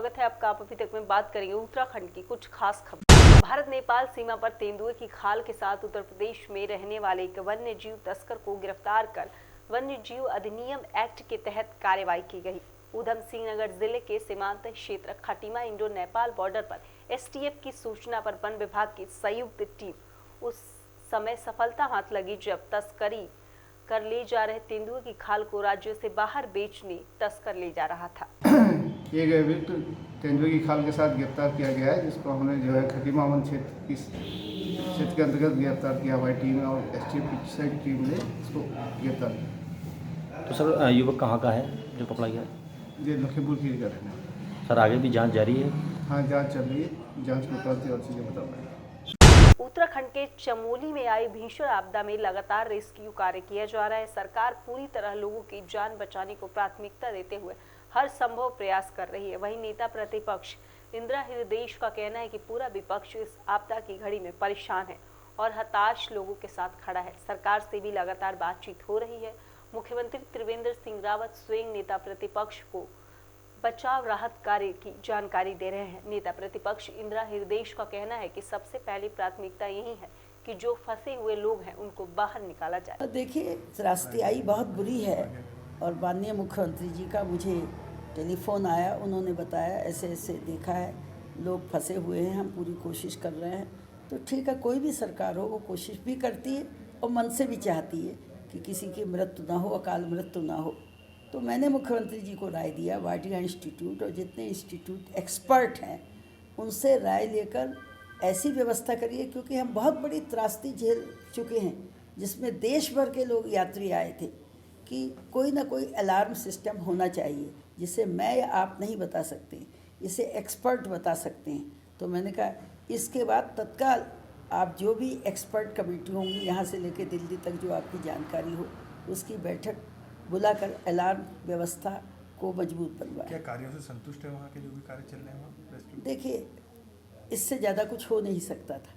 स्वागत है आपका। आप अभी तक में बात करेंगे उत्तराखंड की कुछ खास खबर। भारत नेपाल सीमा पर तेंदुए की खाल के साथ उत्तर प्रदेश में रहने वाले एक वन्य जीव तस्कर को गिरफ्तार कर वन्य जीव अधिनियम एक्ट के तहत कार्रवाई की गई। ऊधम सिंह नगर जिले के सीमांत क्षेत्र खटीमा इंडो नेपाल बॉर्डर पर एसटीएफ की सूचना पर वन विभाग की संयुक्त टीम उस समय सफलता हाथ लगी जब तस्करी कर ले जा रहे तेंदुए की खाल को राज्य से बाहर बेचने तस्कर ले जा रहा था। किए गए अभियुक्त तेंदुए की खाल के साथ गिरफ्तार किया गया है, जिसको हमने जो है खटीमा वन क्षेत्र के अंतर्गत गिरफ्तार किया हमारी टीम और एसटीएफ की टीम ने इसको गिरफ्तार किया। तो सर युवक कहाँ का है जो पकड़ा गया? ये लखीमपुर खीरी का रहना है। सर आगे भी जांच जारी है? हाँ, जांच चल रही है। जांच में और चीज़ें बता रहे हैं। उत्तराखंड के चमोली में आई भीषण आपदा में लगातार रेस्क्यू कार्य किया जा रहा है। सरकार पूरी तरह लोगों की जान बचाने को प्राथमिकता देते हुए हर संभव प्रयास कर रही है। वहीं नेता प्रतिपक्ष इंदिरा हृदयेश का कहना है कि पूरा विपक्ष इस आपदा की घड़ी में परेशान है और हताश लोगों के साथ खड़ा है। सरकार से भी लगातार बातचीत हो रही है। मुख्यमंत्री त्रिवेंद्र सिंह रावत स्वयं नेता प्रतिपक्ष को बचाव राहत कार्य की जानकारी दे रहे हैं। नेता प्रतिपक्ष इंदिरा हृदयेश का कहना है कि सबसे पहली प्राथमिकता यही है कि जो फंसे हुए लोग हैं उनको बाहर निकाला जाए। देखिए, त्रासदी बहुत बुरी है और माननीय मुख्यमंत्री जी का मुझे टेलीफोन आया, उन्होंने बताया ऐसे ऐसे देखा है, लोग फंसे हुए हैं, हम पूरी कोशिश कर रहे हैं। तो ठीक है, कोई भी सरकार हो वो कोशिश भी करती है और मन से भी चाहती है कि किसी की मृत्यु ना हो, अकाल मृत्यु ना हो। तो मैंने मुख्यमंत्री जी को राय दिया, वाटिका इंस्टीट्यूट और जितने इंस्टीट्यूट एक्सपर्ट हैं उनसे राय लेकर ऐसी व्यवस्था करिए, क्योंकि हम बहुत बड़ी त्रासदी झेल चुके हैं जिसमें देश भर के लोग यात्री आए थे कि कोई ना कोई अलार्म सिस्टम होना चाहिए, जिसे मैं या आप नहीं बता सकते, इसे एक्सपर्ट बता सकते हैं। तो मैंने कहा इसके बाद तत्काल आप जो भी एक्सपर्ट कमेटी होंगी यहाँ से लेकर दिल्ली तक जो आपकी जानकारी हो उसकी बैठक बुलाकर अलार्म व्यवस्था को मजबूत बनवाएं। क्या कार्यों से संतुष्ट है वहाँ के जो भी कार्य चल रहे हैं? देखिए, इससे ज़्यादा कुछ हो नहीं सकता था।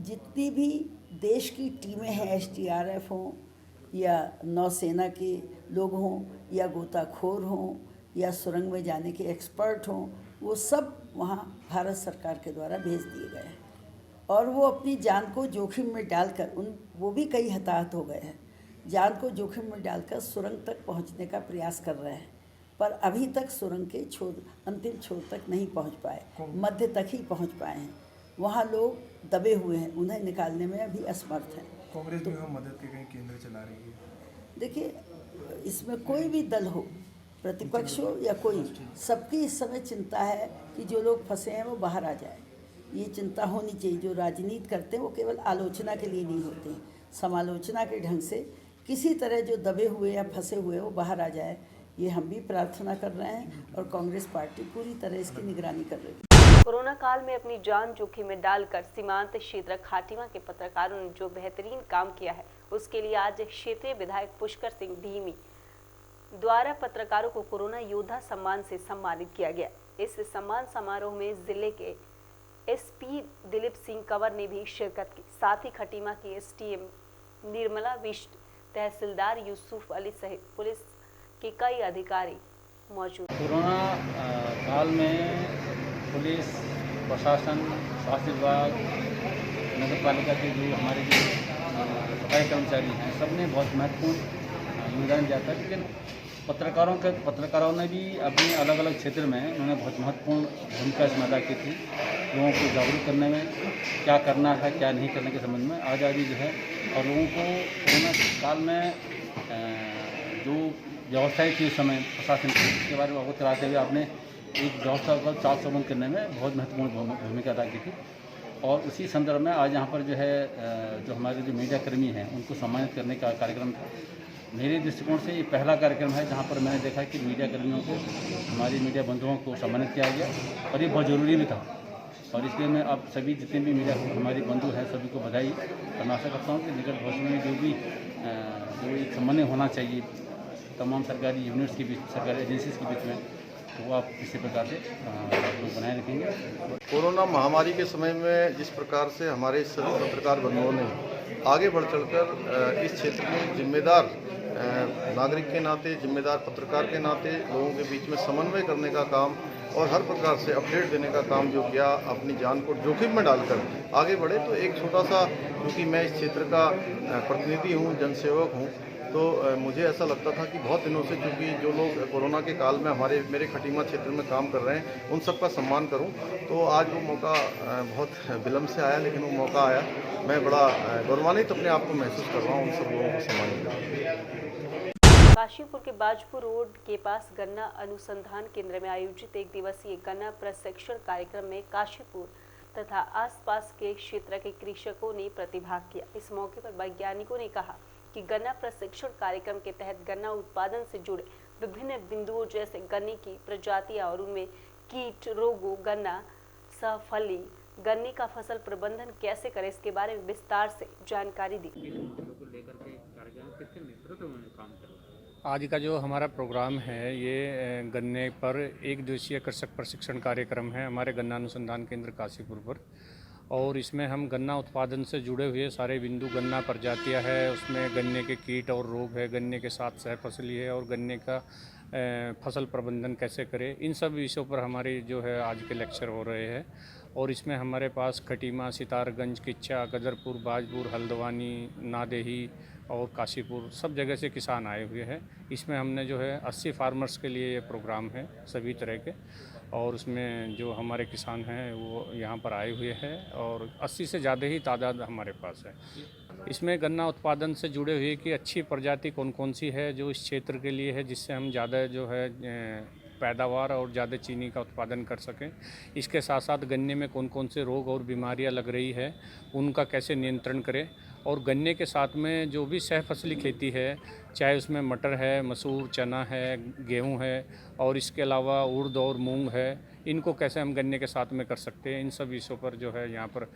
जितनी भी देश की टीमें हैं, एसडीआरएफ हों या नौसेना के लोग हों या गोताखोर हों या सुरंग में जाने के एक्सपर्ट हों, वो सब वहाँ भारत सरकार के द्वारा भेज दिए गए हैं और वो अपनी जान को जोखिम में डालकर वो भी कई हताहत हो गए हैं, जान को जोखिम में डालकर सुरंग तक पहुंचने का प्रयास कर रहे हैं, पर अभी तक सुरंग के अंतिम छोर तक नहीं पहुंच पाए, मध्य तक ही पहुंच पाए हैं। वहाँ लोग दबे हुए हैं, उन्हें निकालने में अभी असमर्थ हैं। कांग्रेस भी हम मदद के कई केंद्र चला रही है। देखिए, इसमें कोई भी दल हो, प्रतिपक्ष हो या कोई, सबकी इस समय चिंता है कि जो लोग फंसे हैं वो बाहर आ जाए। ये चिंता होनी चाहिए। जो राजनीति करते हैं वो केवल आलोचना के लिए नहीं होते हैं, समालोचना के ढंग से किसी तरह जो दबे हुए या फंसे हुए वो बाहर आ जाए, ये हम भी प्रार्थना कर रहे हैं और कांग्रेस पार्टी पूरी तरह इसकी निगरानी कर रही है। कोरोना काल में अपनी जान जोखिम में डालकर सीमांत क्षेत्र खाटीमा के पत्रकारों ने जो बेहतरीन काम किया है, उसके लिए आज क्षेत्रीय विधायक पुष्कर सिंह ढीमी द्वारा पत्रकारों को कोरोना योद्धा सम्मान से सम्मानित किया गया। इस सम्मान समारोह में जिले के एसपी दिलीप सिंह कंवर ने भी शिरकत की। साथ ही खटीमा की एसटीएम निर्मला विष्ट, तहसीलदार यूसुफ अली सहित पुलिस के कई अधिकारी मौजूद। कोरोना काल में पुलिस प्रशासन, स्वास्थ्य विभाग, नगर पालिका के जो हमारे जो सफाई कर्मचारी हैं, सबने बहुत महत्वपूर्ण योगदान दिया था। लेकिन पत्रकारों ने भी अपने अलग अलग क्षेत्र में उन्होंने बहुत महत्वपूर्ण भूमिका इसमें अदा की थी। लोगों को जागरूक करने में, क्या करना है क्या नहीं करने के संबंध में आज़ादी जो है, और लोगों को कोरोना काल में जो व्यवस्थाएं थी उस समय प्रशासन के बारे में अवगत कराते हुए आपने एक व्यवस्था को चाक चौबंद करने में बहुत महत्वपूर्ण भूमिका अदा की थी। और उसी संदर्भ में आज यहाँ पर जो है जो हमारे जो मीडिया कर्मी हैं उनको सम्मानित करने का कार्यक्रम था। मेरे दृष्टिकोण से ये पहला कार्यक्रम है जहाँ पर मैंने देखा कि मीडिया कर्मियों को, हमारी मीडिया बंधुओं को सम्मानित किया गया और ये बहुत ज़रूरी भी था। और इसलिए मैं अब सभी जितने भी मीडिया हमारे बंधु हैं सभी को बधाई और मैं आशा करता हूँ कि निकट भविष्य में जो एक समन्वय होना चाहिए तमाम सरकारी यूनिट्स के बीच, सरकारी एजेंसीज के बीच में, तो वो आप इसी प्रकार से लोग बनाए रखेंगे। कोरोना महामारी के समय में जिस प्रकार से हमारे सभी पत्रकार बंधुओं ने आगे बढ़ चढ़कर इस क्षेत्र में जिम्मेदार नागरिक के नाते, जिम्मेदार पत्रकार के नाते लोगों के बीच में समन्वय करने का काम और हर प्रकार से अपडेट देने का काम जो किया, अपनी जान को जोखिम में डालकर आगे बढ़े। तो एक छोटा सा, क्योंकि मैं इस क्षेत्र का प्रतिनिधि हूँ, जनसेवक हूँ, तो मुझे ऐसा लगता था कि बहुत दिनों से, क्योंकि जो लोग कोरोना के काल में मेरे खटीमा क्षेत्र में काम कर रहे हैं, उन सब का सम्मान करूं, तो आज वो मौका बहुत विलम्ब से आया, लेकिन वो मौका आया। मैं बड़ा गौरवान्वित अपने आप को महसूस कर रहा हूं उन सब लोगों को सम्मानित करके। काशीपुर के बाजपुर रोड के पास गन्ना अनुसंधान केंद्र में आयोजित एक दिवसीय गन्ना प्रशिक्षण कार्यक्रम में काशीपुर तथा आसपास के क्षेत्र के कृषकों ने प्रतिभाग किया। इस मौके पर वैज्ञानिकों ने कहा कि गन्ना प्रशिक्षण कार्यक्रम के तहत गन्ना उत्पादन से जुड़े विभिन्न बिंदुओं जैसे गन्ने की प्रजातियां और उनमें कीट रोगों, गन्ना सहफली, गन्ने का फसल प्रबंधन कैसे करें, इसके बारे में विस्तार से जानकारी दी। आज का जो हमारा प्रोग्राम है, ये गन्ने पर एक दिवसीय कृषक प्रशिक्षण कार्यक्रम है हमारे गन्ना अनुसंधान केंद्र काशीपुर पर। और इसमें हम गन्ना उत्पादन से जुड़े हुए सारे बिंदु, गन्ना प्रजातियां है, उसमें गन्ने के कीट और रोग है, गन्ने के साथ सहफसली है और गन्ने का फसल प्रबंधन कैसे करें, इन सब विषयों पर हमारे जो है आज के लेक्चर हो रहे हैं। और इसमें हमारे पास खटीमा, सितारगंज, किच्चा, गदरपुर, बाजपुर, हल्द्वानी, नादेही और काशीपुर सब जगह से किसान आए हुए हैं। इसमें हमने जो है 80 फार्मर्स के लिए ये प्रोग्राम है सभी तरह के, और उसमें जो हमारे किसान हैं वो यहाँ पर आए हुए हैं और 80 से ज़्यादा ही तादाद हमारे पास है। इसमें गन्ना उत्पादन से जुड़े हुए कि अच्छी प्रजाति कौन कौन सी है जो इस क्षेत्र के लिए है, जिससे हम ज़्यादा जो है पैदावार और ज़्यादा चीनी का उत्पादन कर सकें। इसके साथ साथ गन्ने में कौन कौन से रोग और बीमारियां लग रही है, उनका कैसे नियंत्रण करें। और गन्ने के साथ में जो भी सहफसली खेती है, चाहे उसमें मटर है, मसूर, चना है, गेहूं है और इसके अलावा उड़द और मूंग है, इनको कैसे हम गन्ने के साथ में कर सकते हैं, इन सब विषयों पर जो है यहाँ पर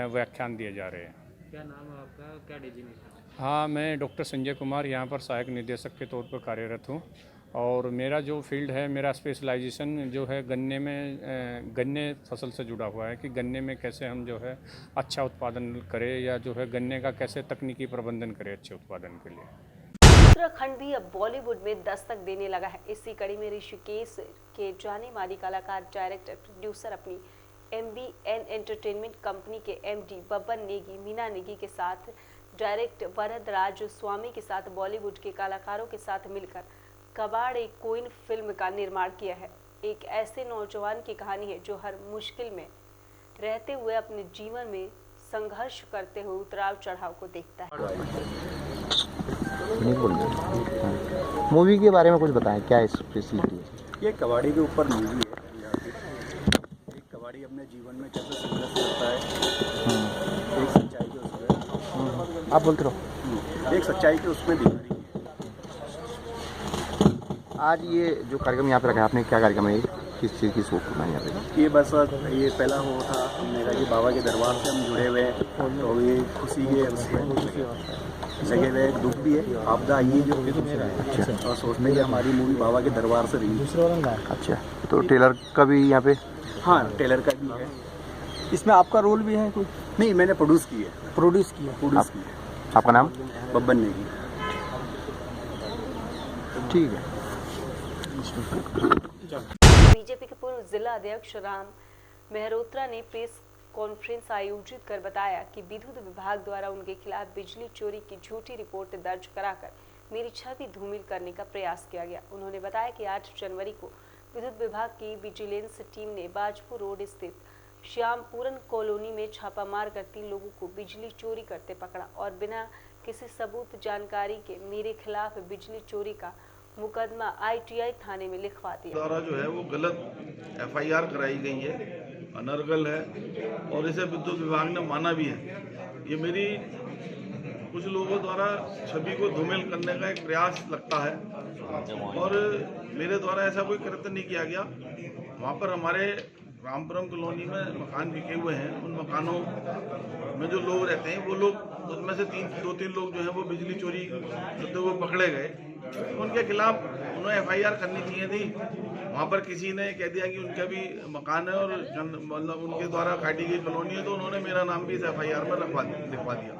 व्याख्यान दिए जा रहे हैं। क्या नाम है आपका, क्या डेजिग्नेशन? हाँ, मैं डॉक्टर संजय कुमार यहाँ पर सहायक निदेशक के तौर पर कार्यरत हूँ। और मेरा जो फील्ड है, मेरा स्पेशलाइजेशन जो है गन्ने में, गन्ने फसल से जुड़ा हुआ है कि गन्ने में कैसे हम जो है अच्छा उत्पादन करें, या जो है गन्ने का कैसे तकनीकी प्रबंधन करें अच्छे उत्पादन के लिए। उत्तराखंड भी अब बॉलीवुड में दस्तक देने लगा है। इसी कड़ी में ऋषिकेश के जाने माने कलाकार, डायरेक्टर, प्रोड्यूसर अपनी MBN एंटरटेनमेंट कंपनी के MD बब्बन नेगी, मीना नेगी के साथ, डायरेक्टर वरदराज स्वामी के साथ बॉलीवुड के कलाकारों के साथ मिलकर कबाड़ एक क्वीन फिल्म का निर्माण किया है। एक ऐसे नौजवान की कहानी है जो हर मुश्किल में रहते हुए अपने जीवन में संघर्ष करते हुए उतराव चढ़ाव को देखता है। मूवी के बारे में कुछ बताएं, क्या स्पेशलिटी है? ये कबाड़ी के ऊपर मूवी है। एक कबाड़ी अपने जीवन में कैसे संघर्ष करता है, एक सच्चाई के उसमें, आप बोलते रहो, एक सच्चाई के उसमें दिखा रही है। आज ये जो कार्यक्रम यहाँ पे रखा है आपने, क्या कार्यक्रम है, किस चीज़ की शोक करना है यहाँ पे? ये बस ये पहला हो था मेरा कि बाबा के दरबार से हम जुड़े हुए हैं, तो ये खुशी के लगे हुए, दुख भी है, आपदा आई है जो। अच्छा। और सोचते हैं कि हमारी मूवी बाबा के दरबार से रही। अच्छा, तो टेलर का भी यहाँ पे? हाँ, टेलर का भी है। इसमें आपका रोल भी है कोई? नहीं, मैंने प्रोड्यूस किया। आपका नाम? बब्बन नेगी। ठीक है। बीजेपी के पूर्व जिला अध्यक्ष राम मेहरोत्रा ने प्रेस कॉन्फ्रेंस आयोजित कर बताया कि विद्युत विभाग द्वारा उनके खिलाफ बिजली चोरी की झूठी रिपोर्ट दर्ज कराकर मेरी छवि धूमिल करने का प्रयास किया गया। उन्होंने बताया कि 8 जनवरी को विद्युत विभाग की विजिलेंस टीम ने बाजपुर रोड स्थित श्यामपुरन कॉलोनी में छापा मार कर 3 लोगों को बिजली चोरी करते पकड़ा और बिना किसी सबूत जानकारी के मेरे खिलाफ बिजली चोरी का मुकदमा ITI थाने में लिखवा दिया। द्वारा जो है वो गलत FIR कराई गई है, अनर्गल है और इसे विद्युत विभाग ने माना भी है। ये मेरी कुछ लोगों द्वारा छवि को धूमिल करने का एक प्रयास लगता है और मेरे द्वारा ऐसा कोई कृत्य नहीं किया गया। वहाँ पर हमारे रामपुरम कॉलोनी में मकान बिके हुए हैं, उन मकानों में जो लोग रहते हैं वो लोग, उनमें से 2-3 लोग जो है वो बिजली चोरी करते हुए पकड़े गए। उनके खिलाफ उन्हें FIR करनी चाहिए थी। वहाँ पर किसी ने कह दिया कि उनका भी मकान है और मतलब उनके द्वारा काटी गई कॉलोनी है, तो उन्होंने मेरा नाम भी इस FIR में लिखवा दिया।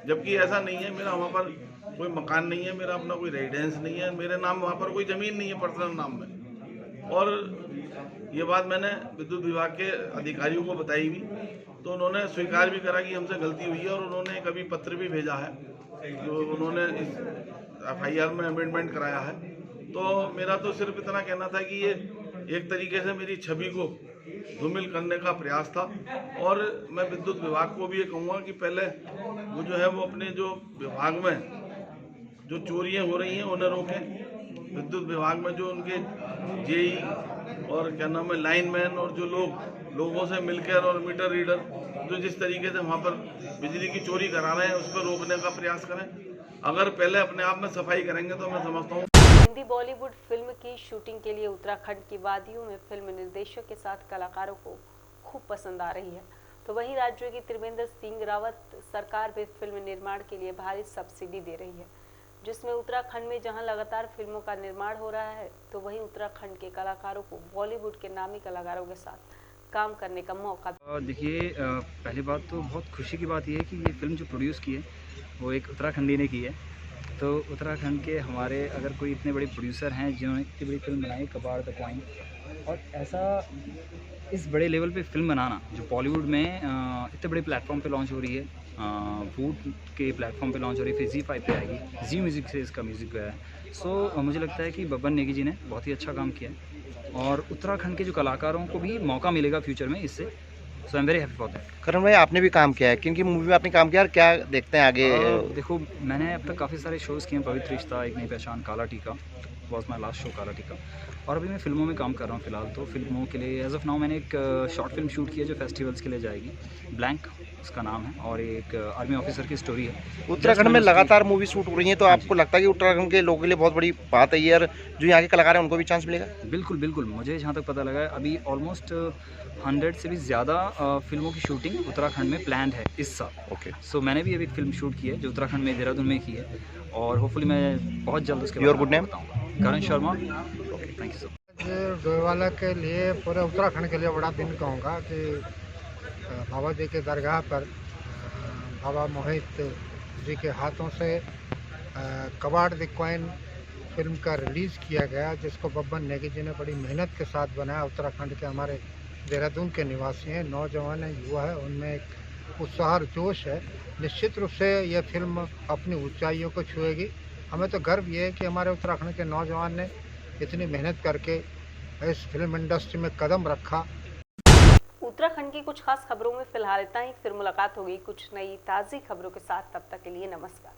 जबकि ऐसा नहीं है। मेरा वहाँ पर कोई मकान नहीं है, मेरा अपना कोई रेजिडेंस नहीं है, मेरे नाम वहाँ पर कोई ज़मीन नहीं है पर्सनल नाम में। और ये बात मैंने विद्युत विभाग के अधिकारियों को बताई भी, तो उन्होंने स्वीकार भी करा कि हमसे गलती हुई है, और उन्होंने एक अभी पत्र भी भेजा है जो उन्होंने इस FIR में अमेंडमेंट कराया है। तो मेरा तो सिर्फ इतना कहना था कि ये एक तरीके से मेरी छवि को धूमिल करने का प्रयास था। और मैं विद्युत विभाग को भी ये कहूँगा कि पहले वो जो है वो अपने जो विभाग में जो चोरियां हो रही हैं उन्हें रोकें। विद्युत विभाग में जो उनके जेई और क्या नाम है लाइनमैन और जो लोगों से मिलकर और मीटर रीडर जो जिस तरीके से वहाँ पर बिजली की चोरी करा रहे हैं उस पर रोकने का प्रयास करें। अगर पहले अपने आप में सफाई करेंगे तो मैं समझता हूँ। हिंदी बॉलीवुड फिल्म की शूटिंग के लिए उत्तराखंड की वादियों में फिल्म निर्देशक के साथ कलाकारों को खूब पसंद आ रही है। तो वहीं राज्य की त्रिवेंद्र सिंह रावत सरकार भी फिल्म निर्माण के लिए भारी सब्सिडी दे रही है, जिसमें उत्तराखंड में जहां लगातार फिल्मों का निर्माण हो रहा है, तो वहीं उत्तराखंड के कलाकारों को बॉलीवुड के नामी कलाकारों के साथ काम करने का मौका। देखिए, पहली बात तो बहुत खुशी की बात यह है कि ये फिल्म जो प्रोड्यूस की है वो एक उत्तराखंडी ने की है। तो उत्तराखंड के हमारे अगर कोई इतने बड़े प्रोड्यूसर हैं जिन्होंने इतनी बड़ी फिल्म बनाई कबाड़ द क्वाइन, और ऐसा इस बड़े लेवल पे फिल्म बनाना जो बॉलीवुड में इतने बड़े प्लेटफॉर्म पे लॉन्च हो रही है, वूड के प्लेटफॉर्म पे लॉन्च हो रही है, फिर Z5 पे आएगी, जी म्यूज़िक से इसका म्यूज़िक गया है। सो मुझे लगता है कि बब्बन नेगी जी ने बहुत ही अच्छा काम किया है और उत्तराखंड के जो कलाकारों को भी मौका मिलेगा फ्यूचर में इससे। So I am very happy for that. Karan भाई, आपने भी काम किया है, किन मूवी में आपने काम किया और क्या देखते हैं आगे? देखो, मैंने अब तक काफ़ी सारे शोज़ किए हैं, पवित्र रिश्ता, एक नई पहचान, काला टीका वॉज माई लास्ट शो, काला टीका। और अभी मैं फिल्मों में काम कर रहा हूँ फिलहाल। तो फिल्मों के लिए एज ऑफ नाउ मैंने एक शॉर्ट फिल्म शूट की है जो फेस्टिवल्स के लिए जाएगी, ब्लैंक उसका नाम है, और एक आर्मी ऑफिसर की स्टोरी है। उत्तराखंड में लगातार मूवी शूट हो रही है, तो आपको लगता है कि उत्तराखंड के लोगों के लिए बहुत बड़ी बात है ये, और जो यहाँ के कलाकार हैं उनको भी चांस मिलेगा? बिल्कुल बिल्कुल, मुझे जहाँ तक पता लगा है अभी ऑलमोस्ट 100 से भी ज़्यादा फिल्मों की शूटिंग उत्तराखंड में प्लान्ड है इस साल। ओके। सो मैंने भी अभी फिल्म शूट की है जो उत्तराखंड में देहरादून में की है, और होपफुली मैं बहुत जल्द उसके your good name? Karan Sharma. Okay, thank you so much. Doiwala के लिए, पूरे उत्तराखंड के लिए बड़ा दिन कहूँगा कि बाबा जी के दरगाह पर बाबा मोहित जी के हाथों से कबाड़ द क्वाइन फिल्म का रिलीज़ किया गया, जिसको बब्बन नेगी जी ने बड़ी मेहनत के साथ बनाया। उत्तराखंड के हमारे देहरादून के निवासी हैं, नौजवान हैं, युवा है, उनमें एक उत्साह और जोश है। निश्चित रूप से यह फिल्म अपनी ऊंचाइयों को छुएगी। हमें तो गर्व ये है कि हमारे उत्तराखंड के नौजवान ने इतनी मेहनत करके इस फिल्म इंडस्ट्री में कदम रखा। उत्तराखंड की कुछ खास खबरों में फिलहाल इतना ही। फिर मुलाकात होगी कुछ नई ताज़ी खबरों के साथ। तब तक के लिए नमस्कार।